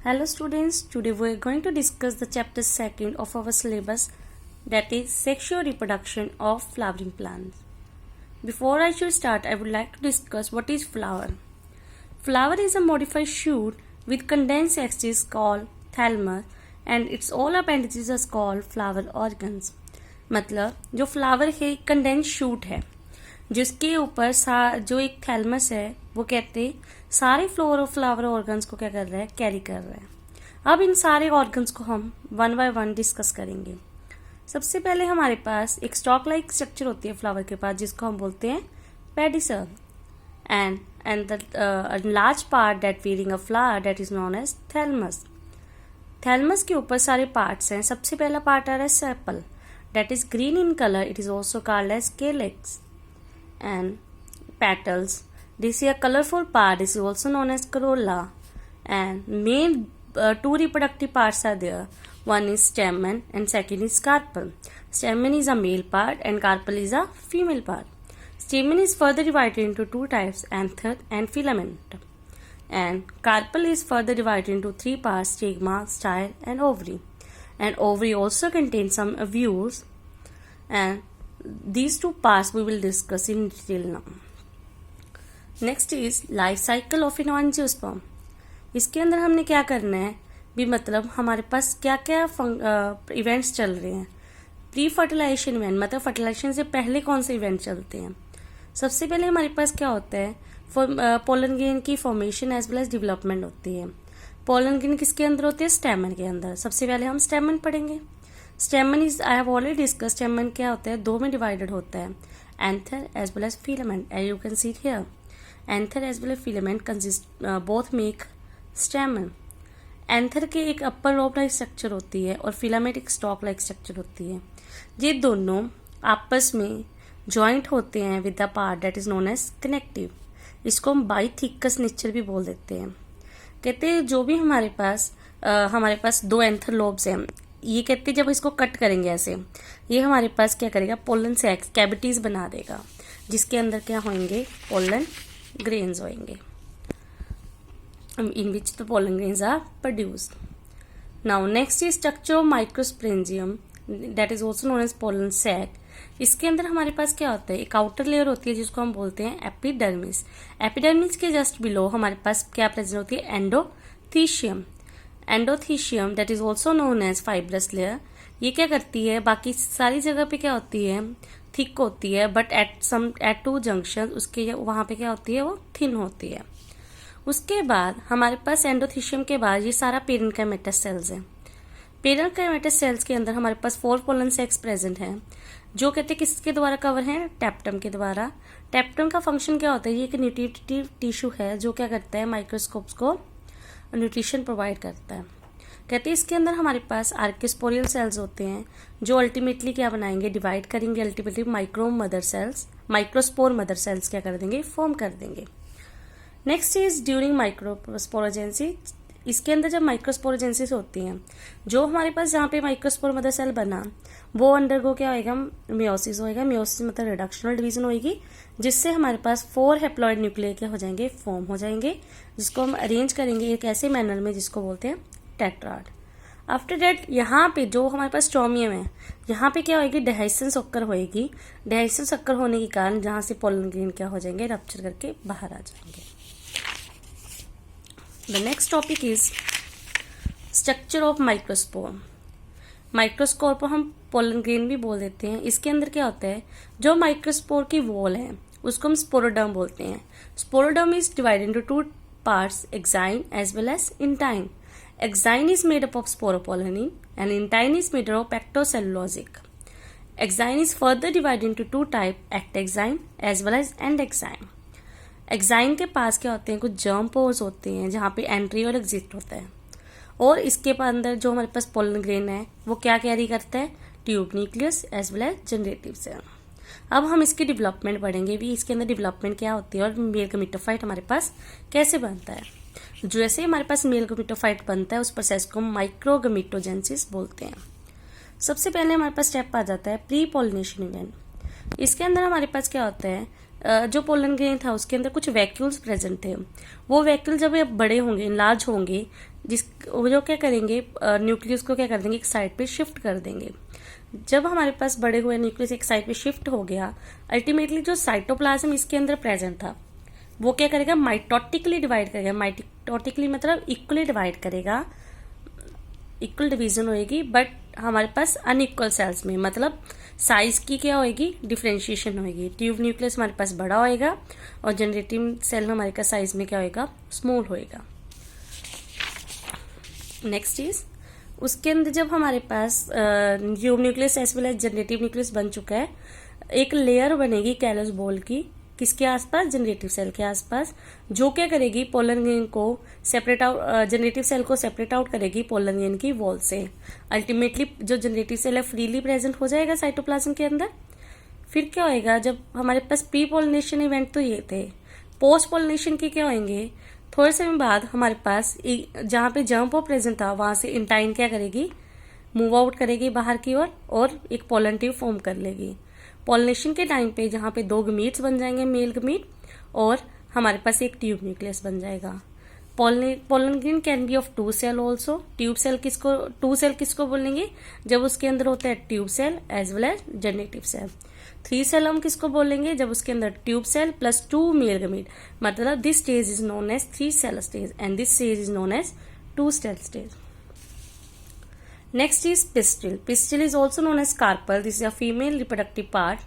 Hello students, today we are going to discuss the chapter 2nd of our syllabus, that is sexual reproduction of flowering plants. Before I should start, I would like to discuss what is flower. Flower is a modified shoot with condensed axis called thalamus and its all appendages are called flower organs. मतलब जो flower है condense shoot है जिसके ऊपर जो एक thalamus है वो कहते सारे फ्लावर ऑर्गन्स को क्या कर रहा है, कैरी कर रहा है। अब इन सारे ऑर्गन्स को हम वन बाय वन डिस्कस करेंगे। सबसे पहले हमारे पास एक स्टॉक लाइक स्ट्रक्चर होती है फ्लावर के पास जिसको हम बोलते हैं pedicel and the large part that feeling a flower that is known as thalamus. Thalamus के ऊपर सारे पार्ट्स हैं। सबसे पहला पार्ट आ रहा है sepal that is green in colour, it is also called as calyx and petals. This is a colorful part. This is also known as corolla. And main two reproductive parts are there. One is stamen and second is carpel. Stamen is a male part and carpel is a female part. Stamen is further divided into two types, anther and filament. And carpel is further divided into three parts, stigma, style and ovary. And ovary also contains some ovules. And these two parts we will discuss in detail now. Next is life cycle of an angiosperm. इसके अंदर हमने क्या करना है भी, मतलब हमारे पास क्या क्या इवेंट्स चल रहे हैं। प्री फर्टिलाइजेशन इवेंट मतलब फर्टिलाइजेशन से पहले कौन से इवेंट चलते हैं। सबसे पहले हमारे पास क्या होता है, पोलन ग्रेन की formation as well as development होती है। पोलन ग्रेन किसके अंदर होती है, स्टेमन के अंदर। सबसे पहले हम स्टेमन पढ़ेंगे। Stamen is I have already discuss. Stamen क्या होता है, दो में डिवाइडेड होता है, anther as well as filament as you can see here. Anther as well as filament consist both make stamen. Anther के एक अपर लोब लाइक स्ट्रक्चर होती है और फिलामेंट एक स्टॉक लाइक स्ट्रक्चर होती है। ये दोनों आपस में ज्वाइंट होते हैं with the part that is known as connective. इसको हम बाइथिकस नेचर भी बोल देते हैं। कहते हैं जो भी हमारे पास दो एंथर लोब्स हैं, ये कहते जब इसको कट करेंगे ऐसे, ये हमारे पास क्या करेगा, पोलन सैक्स कैविटीज बना देगा जिसके अंदर क्या होंगे, पोलन ग्रेन्स होंगे in which the pollen grains are produced. Now next is structure of microsporangium that is also known as pollen sac. इसके अंदर हमारे पास क्या होता है, एक आउटर लेयर होती है जिसको हम बोलते हैं एपिडर्मिस। एपिडर्मिस के जस्ट बिलो हमारे पास क्या प्रेजेंट होती है, endothecium. Endothecium that is also known as fibrous layer. ये क्या करती है, बाकी सारी जगह पे क्या होती है, थिक होती है, बट एट टू जंक्शन उसके वहां पे क्या होती है, वो थिन होती है। उसके बाद हमारे पास एंडोथीशियम के बाद ये सारा पेरेन्काइमेटस सेल्स है। पेरेन्काइमेटस सेल्स के अंदर हमारे पास 4 पोलन सेक्स प्रेजेंट है जो कहते हैं किसके द्वारा कवर है, टेप्टम के द्वारा। टेप्टम का फंक्शन क्या होता है, ये एक न्यूट्रिटिव टिश्यू है जो क्या करता है, माइक्रोस्कोप्स को न्यूट्रिशन प्रोवाइड करता है। कहते हैं इसके अंदर हमारे पास आर्किस्पोरियल सेल्स होते हैं जो अल्टीमेटली क्या बनाएंगे, डिवाइड करेंगे, अल्टीमेटली माइक्रोस्पोर मदर सेल्स क्या कर देंगे, फॉर्म कर देंगे। Next is during microsporogenesis. इसके अंदर जब माइक्रोस्पोरोजेंसिस होती हैं, जो हमारे पास जहाँ पे माइक्रोस्पोर मदर सेल बना वो अंडरगो क्या होएगा, मियोसिस होएगा। मियोसिस मतलब रिडक्शनल डिवीजन होएगी जिससे हमारे पास 4 हैप्लॉइड न्यूक्लियर क्या हो जाएंगे, फॉर्म हो जाएंगे, जिसको हम अरेंज करेंगे एक ऐसे मैनर में जिसको बोलते हैं टेट्राड। आफ्टर दैट यहाँ पे जो हमारे पास स्ट्रोमियम है, यहाँ पे क्या होएगी, डिहाइसेंस ऑकर होएगी। डिहाइसेंस ऑकर होने के कारण जहाँ से पोलन ग्रेन क्या हो जाएंगे, रप्चर करके बाहर आ जाएंगे। The next topic is structure of microspore. Microspore को हम पोलन ग्रेन भी बोल देते हैं। इसके अंदर क्या होता है, जो माइक्रोस्पोर की वॉल है उसको हम स्पोरोडर्म बोलते हैं। Sporoderm is divided into 2 parts, exine as well as intine. Exine is made up of sporopollenin and intine is made up of pectocellulosic. Exine is further divided into 2 types, ectexine as well as endexine. Exine के पास क्या होते हैं, कुछ germ pores होते हैं जहाँ पे entry और एग्जिट होता है, और इसके अंदर जो हमारे पास पोलन ग्रेन है वो क्या कैरी करता है, tube nucleus as well as generative cell. अब हम इसकी डेवलपमेंट पढ़ेंगे भी, इसके अंदर डेवलपमेंट क्या होती है और मेल गमीटोफाइट हमारे पास कैसे बनता है। जैसे हमारे पास मेल गमीटोफाइट बनता है उस प्रोसेस को माइक्रोगमीटोजेंसिस बोलते हैं। सबसे पहले हमारे पास स्टेप आ जाता है प्री पोलिनेशन इवेंट। इसके अंदर हमारे पास क्या होता है, जो पोलन ग्रेन था उसके अंदर कुछ वैक्यूल्स प्रेजेंट थे। वो वैक्यूल जब ये बड़े होंगे, इनलार्ज होंगे, वो जो क्या करेंगे, न्यूक्लियस को क्या कर देंगे, एक साइड पे शिफ्ट कर देंगे। जब हमारे पास बड़े हुए न्यूक्लियस एक साइड पे शिफ्ट हो गया, अल्टीमेटली जो साइटोप्लाज्म इसके अंदर प्रेजेंट था वो क्या करेगा, माइटोटिकली डिवाइड करेगा। माइटोटिकली मतलब इक्वली डिवाइड करेगा, इक्वल डिवीजन होएगी, बट हमारे पास अनइक्वल सेल्स में, मतलब साइज की क्या होएगी, डिफ्रेंशिएशन होएगी। ट्यूब न्यूक्लियस हमारे पास बड़ा होएगा और जनरेटिव सेल में हमारे पास साइज में क्या होएगा, स्मॉल होएगा। नेक्स्ट इज, उसके अंदर जब हमारे पास tube nucleus as well as generative nucleus बन चुका है, एक लेयर बनेगी कैलस बॉल की, किसके आसपास, जनरेटिव सेल के आसपास, जो क्या करेगी, पोलन ग्रेन को सेपरेट आउट, जनरेटिव सेल को सेपरेट आउट करेगी पोलन ग्रेन की वॉल से। अल्टीमेटली जो जनरेटिव सेल है फ्रीली प्रेजेंट हो जाएगा साइटोप्लाज्म के अंदर। फिर क्या होएगा, जब हमारे पास प्री पोलिनेशन इवेंट तो ये थे, पोस्ट पोलिनेशन के क्या होंगे, थोड़े समय बाद हमारे पास जहाँ पे जर्म पॉप प्रेजेंट था वहां से इंटाइन क्या करेगी, मूव आउट करेगी बाहर की ओर और एक पोलन ट्यूब फॉर्म कर लेगी। पॉलिनेशन के टाइम पे जहाँ पे 2 गमीट्स बन जाएंगे, मेल गमीट, और हमारे पास एक ट्यूब न्यूक्लियस बन जाएगा। Pollen grain can be of 2 cell also. Tube cell किसको, 2 सेल किसको बोलेंगे, जब उसके अंदर होता है tube cell as well as generative cell. 3 cell हम किसको बोलेंगे, जब उसके अंदर tube cell plus 2 male gamete, मतलब this stage is known as 3 cell stage and this stage is known as 2 cell stage. Next is pistil. Pistil is also known as carpel. This is a female reproductive part.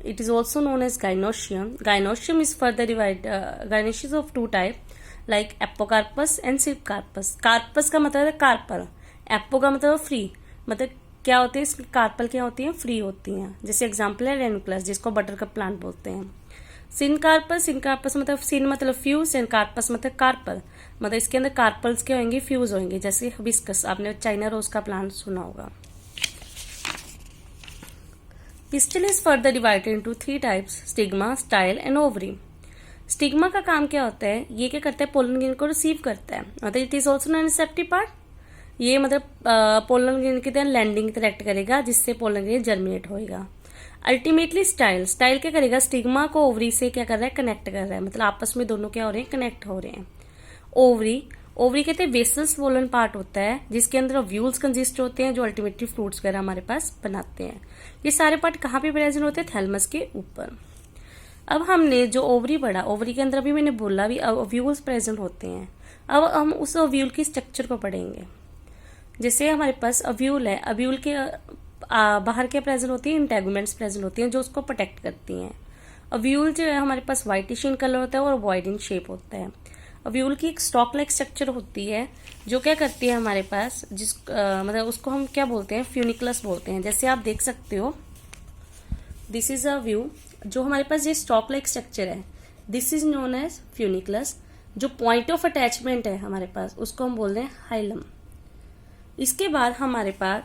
It is also known as gynoecium. Gynoecium is further divided. Gynoecium is of 2 types, like apocarpus and silpcarpus. Carpus का मतलब है carpel, apo का मतलब free, मतलब क्या होते हैं इसकी, कार्पल क्या होती है, फ्री होती हैं। जैसे एग्जाम्पल है रेनुक्लस, जिसको बटर कप प्लांट बोलते हैं। सिनकार्पस मतलब सिन मतलब फ्यूज, सिनकार्पस मतलब कार्पल, मतलब इसके अंदर कार्पल्स क्या होंगे, फ्यूज होंगे। जैसे हिबिस्कस, आपने चाइना रोज का प्लांट सुना होगा। Pistil is further divided into 3 types, stigma, style and ovary. Stigma का काम क्या होता है, ये क्या करता है, पोलन ग्रेन को रिसीव करता है, मतलब it is also non receptive part. ये मतलब पोलन ग्रेन की तरह लैंडिंग करेक्ट करेगा, जिससे पोलन ग्रेन जर्मिनेट होएगा। अल्टीमेटली स्टाइल क्या करेगा, स्टिग्मा को ओवरी से क्या कर रहा है, कनेक्ट कर रहा है, मतलब आपस में दोनों क्या हो रहे हैं, कनेक्ट हो रहे हैं। ओवरी कहते हैं वेसल स्वोलन पार्ट होता है, जिसके अंदर ओव्यूल्स कंसिस्ट होते हैं, जो अल्टीमेटली फ्रूट्स वगैरह हमारे पास बनाते हैं। ये सारे पार्ट कहाँ पे प्रेजेंट होते हैं, थैलमस के ऊपर। अब हमने जो ओवरी पढ़ा, ओवरी के अंदर अभी मैंने बोला भी ओव्यूल्स प्रेजेंट होते हैं। अब हम उस ओव्यूल की स्ट्रक्चर को पढ़ेंगे। जैसे हमारे पास ओव्यूल है, ओव्यूल के बाहर क्या प्रेजेंट होती है, इंटेगुमेंट्स प्रेजेंट होती हैं, जो उसको प्रोटेक्ट करती हैं। ओव्यूल जो है हमारे पास व्हाइटिश इन कलर होता है और वॉइड इन शेप होता है। ओव्यूल की एक स्टॉक लाइक स्ट्रक्चर होती है, जो क्या करती है हमारे पास, मतलब उसको हम क्या बोलते हैं, फ्यूनिकुलस बोलते हैं। जैसे आप देख सकते हो, दिस इज अ व्यू, जो हमारे पास ये स्टॉक लाइक स्ट्रक्चर है, this is known as funiculus. जो पॉइंट ऑफ अटैचमेंट है हमारे पास, उसको हम बोलते हैं हाइलम। इसके बाद हमारे पास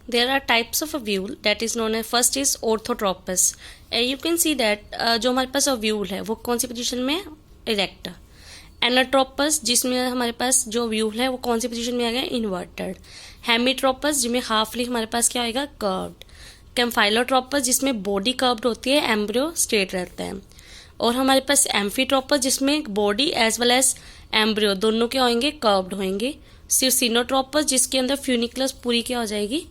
there are types of ovule that is known as, first is orthotropous. You can see that जो हमारे पास ovule है वो कौन सी पोजीशन में है, इरेक्ट। एनाट्रोपस, जिसमें हमारे पास जो ovule है वो कौन सी पोजीशन में आ गया, इन्वर्टेड। हेमिट्रोपस, जिसमें हाफली हमारे पास क्या होगा, कर्व्ड। कैम्फाइलोट्रोपस, जिसमें बॉडी कर्व्ड होती है, एम्ब्रियो स्ट्रेट रहता है। और हमारे पास एम्फीट्रोपस, जिसमें body as well as embryo दोनों क्या होंगे, कर्व्ड होंगे। सिनोट्रोपस, जिसके अंदर फ्यूनिकुलस पूरी क्या हो जाएगी,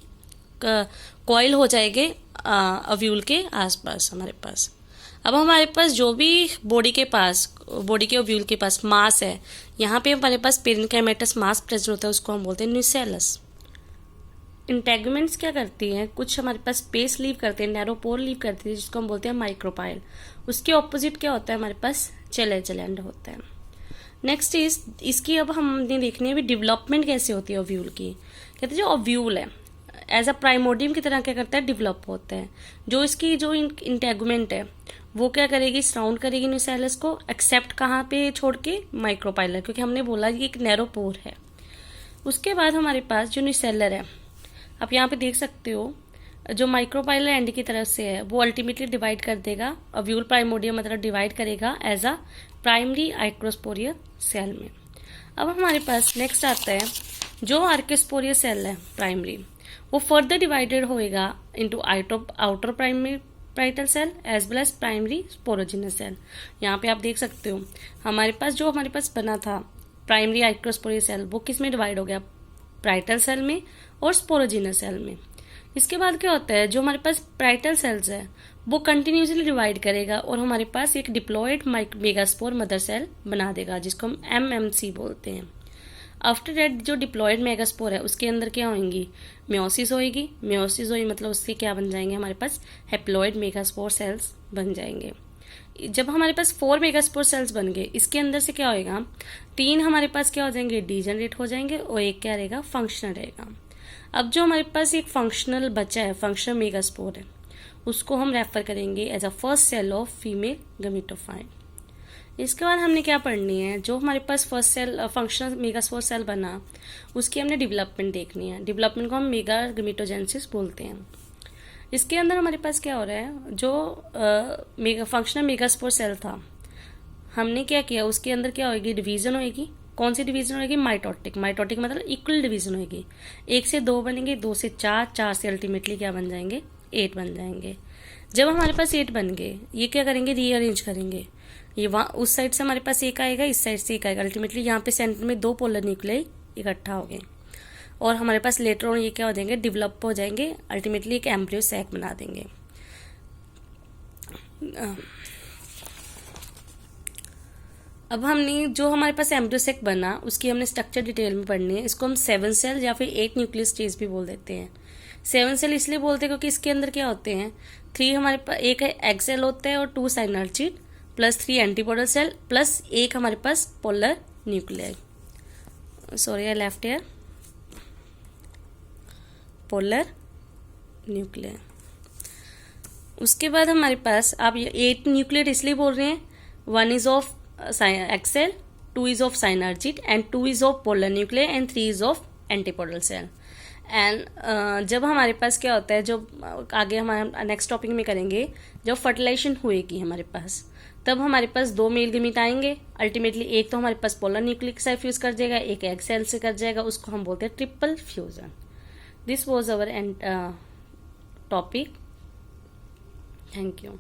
कॉइल हो जाएंगे ओव्यूल के आसपास हमारे पास। अब हमारे पास जो भी बॉडी के ओव्यूल के पास मास है, यहाँ पे हमारे पास पेरेन्काइमेटस मास प्रेजेंट होता है, उसको हम बोलते हैं न्यूसेलस। इंटेगुमेंट्स क्या करती हैं, कुछ हमारे पास स्पेस लीव करते हैं, नैरो पोर लीव करती है, जिसको हम बोलते हैं माइक्रोपाइल। उसके ऑपोजिट क्या होता है, हमारे पास चेलेंड होता है। नेक्स्ट इज, इसकी अब हमने देखनी है भी डेवलपमेंट कैसे होती है ओव्यूल की। कहते हैं जो ओव्यूल है एज अ प्राइमोडियम की तरह क्या करता है, डेवलप होता है। जो इसकी जो इंटेगुमेंट है वो क्या करेगी, सराउंड करेगी न्यूसेलस को, एक्सेप्ट कहाँ पे छोड़ के, माइक्रोपाइलर, क्योंकि हमने बोला ये एक नैरो पोर है। उसके बाद हमारे पास जो न्यूसेलर है, आप यहाँ पे देख सकते हो, जो माइक्रोपाइलर एंड की तरफ से है वो अल्टीमेटली डिवाइड कर देगा, ओव्यूल प्राइमोडियम मतलब डिवाइड करेगा एज अ प्राइमरी आइक्रोस्पोरियल सेल में। अब हमारे पास नेक्स्ट आता है जो आर्किस्पोरियल सेल है प्राइमरी, वो फर्दर डिवाइडेड होएगा into outer parietal cell as well as primary sporogenous cell। यहाँ पे आप देख सकते हो हमारे पास बना था प्राइमरी आइक्रोस्पोरी सेल, वो किस में डिवाइड हो गया, parietal सेल में और स्पोरोजिनस सेल में। इसके बाद क्या होता है, जो हमारे पास parietal सेल्स है वो कंटिन्यूसली डिवाइड करेगा और हमारे पास एक डिप्लॉयड मेगास्पोर मदर सेल बना देगा, जिसको हम MMC बोलते हैं। आफ्टर दैट जो डिप्लॉयड मेगास्पोर है उसके अंदर क्या होंगी, मेयोसिस होएगी। मेयोसिस होई मतलब उससे क्या बन जाएंगे, हमारे पास हैप्लॉयड मेगास्पोर सेल्स बन जाएंगे। जब हमारे पास 4 मेगास्पोर सेल्स बन गए, इसके अंदर से क्या होएगा, 3 हमारे पास क्या हो जाएंगे, डीजनरेट हो जाएंगे और एक क्या रहेगा, फंक्शनल रहेगा। अब जो हमारे पास एक फंक्शनल बचा है, फंक्शनल मेगास्पोर है, उसको हम रेफर करेंगे as a first cell of female gametophyte. इसके बाद हमने क्या पढ़नी है, जो हमारे पास first cell functional megaspore cell बना उसकी हमने डेवलपमेंट देखनी है। डेवलपमेंट को हम मेगा गमीटोजेनेसिस बोलते हैं। इसके अंदर हमारे पास क्या हो रहा है, जो फंक्शनल मेगास्पोर सेल था, हमने क्या किया, उसके अंदर क्या होगी, डिवीजन होगी। कौन सी डिवीजन होगी, माइटोटिक। माइटोटिक मतलब इक्वल डिवीजन होगी, 1 से 2 बनेंगे, 2 से 4, 4 से अल्टीमेटली क्या बन जाएंगे, 8 बन जाएंगे। जब हमारे पास 8 बन गए, ये क्या करेंगे, रीअरेंज करेंगे। ये वहाँ उस साइड से हमारे पास एक आएगा, इस साइड से एक आएगा, अल्टीमेटली यहाँ पे सेंटर में 2 पोलर न्यूक्लियाई इकट्ठा हो गए और हमारे पास लेटर ऑन ये क्या हो जाएंगे, डेवलप हो जाएंगे, अल्टीमेटली एक एम्ब्रियो सैक बना देंगे। अब हमने जो हमारे पास एम्ब्रियो सैक बना उसकी हमने स्ट्रक्चर डिटेल में पढ़नी है। इसको हम 7 सेल या फिर 8 न्यूक्लियस स्टेज भी बोल देते हैं। 7 सेल इसलिए बोलते हैं क्योंकि इसके अंदर क्या होते हैं, 3 हमारे पास एक एग सेल होता है और 2 synergid plus 3 antipodal cell plus एक हमारे पास polar nuclei, sorry I left here, polar nuclei. उसके बाद हमारे पास आप 8 न्यूक्लियट इसलिए बोल रहे हैं, 1 is of egg cell, 2 is of synergid and 2 is of polar nuclei and 3 is of antipodal cell। And जब हमारे पास क्या होता है, जो आगे हमारे नेक्स्ट टॉपिक में करेंगे, जब फर्टिलाइजेशन हुएगी हमारे पास, तब हमारे पास 2 मेल गमीट आएंगे। अल्टीमेटली एक तो हमारे पास पोलर न्यूक्लिक साइड फ्यूज कर जाएगा, एक एग सेल से कर जाएगा, उसको हम बोलते हैं triple fusion. This was our topic. Thank you.